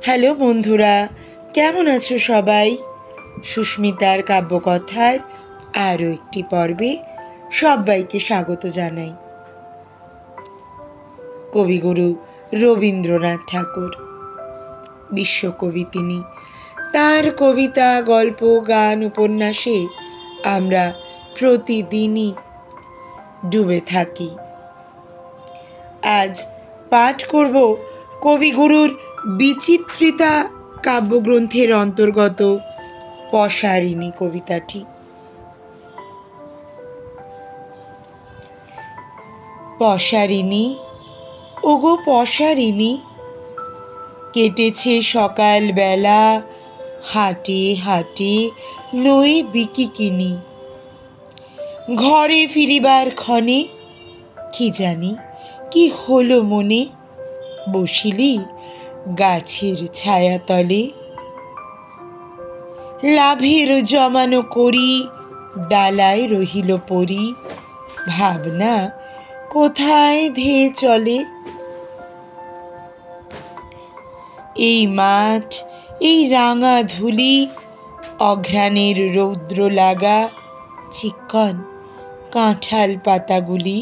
Hello বন্ধুরা, কেমন আছো সবাই? সুস্মিতার কাব্যকথার আরও একটি পর্বে সবাইকে স্বাগত জানাই। কবিগুরু রবীন্দ্রনাথ ঠাকুর বিশ্বকবি তিনি। তার কবিতা, গল্প, গান, উপন্যাসে আমরা প্রতিদিনই ডুবে থাকি। আজ পাঠ করব কবিগুরুর বিচিত্রিতা কাব্যগ্রন্থের অন্তর্গত পশারিণী কবিতাটি। পশারিণী, ওগো পশারিণী, কেটেছে সকাল বেলা হাটে হাটে লয়ে বিকিকিনি। ঘরে ফিরিবার ক্ষণে কি জানি কি হলো মনে, বসিলি গাছের ছায়াতলে। লাভের জমানো করি ডালায় রহিল পরি, ভাবনা কোথায় ধেয়ে চলে। এই মাঠ, এই রাঙা ধুলি, অঘ্রাণের রৌদ্র লাগা চিক্কন কাঁঠাল পাতাগুলি,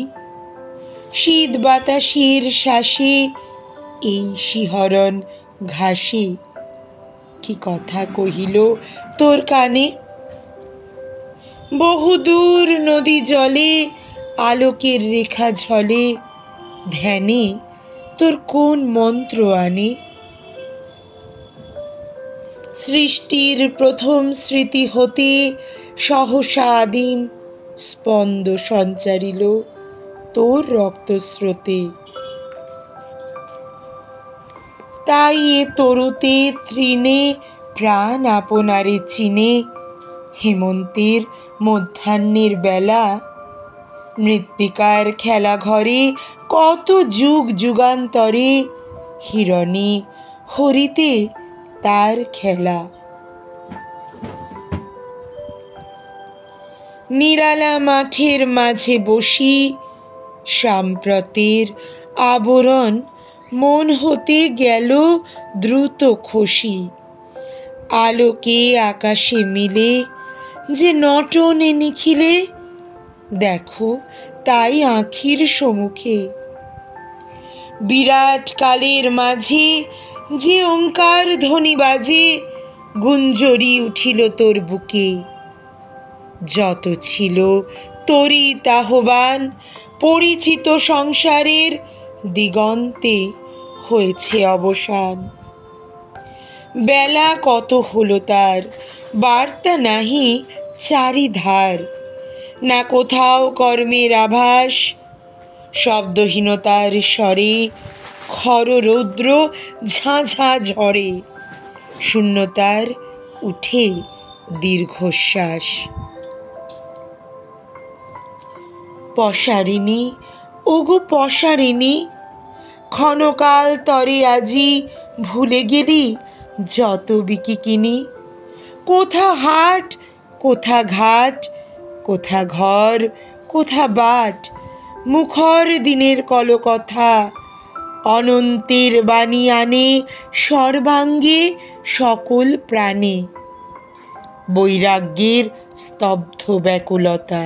শীত বাতাসের শ্বাসে এই শিহরণ ঘাসে কি কথা কহিল তোর কানে। বহুদূর নদী জলে আলোকের রেখা ঝলে, ধ্যানে তোর কোন মন্ত্র আনে। সৃষ্টির প্রথম স্মৃতি হতে সহসা আদিম স্পন্দ সঞ্চারিল তোর রক্তস্রোতে। তাই এ তরুতে তৃণে প্রাণ আপনারে চিনে, হেমন্তের মধ্যাহ্নের বেলা মৃত্তিকার খেলা ঘরে কত যুগ যুগান্তরে হিরণে হরিতে তার খেলা। নিরালা মাঠের মাঝে বসি সাম্প্রতের আবরণ মন হতে গেল দ্রুত খসি। আলোকে আকাশে মিলে যে নটনে নিখিলে, দেখো তাই আঁখির সম্মুখে। বিরাট কালের মাঝে যে ওঙ্কার ধ্বনি বাজে, গুঞ্জরি উঠিল তোর বুকে। যত ছিল তড়িৎ আহ্বান, পরিচিত সংসারের দিগন্তে হয়েছে অবসান। বেলা কত হলো তার, বার্তা নাহি চারিধার, না কোথাও কর্মের আভাস। শব্দহীনতার স্বরে খর রৌদ্র ঝাঁঝা ঝরে, শূন্যতার উঠে দীর্ঘশ্বাস। পশারিণী, ওগো পশারিণী, ক্ষণকাল তরে আজি ভুলে গেলি যত বিকিকিনি। কোথা হাট, কোথা ঘাট, কোথা ঘর, কোথা বাট, মুখর দিনের কলকথা অনন্তের বাণী আনে সর্বাঙ্গে সকল প্রাণে। বৈরাগ্যের স্তব্ধ ব্যাকুলতা।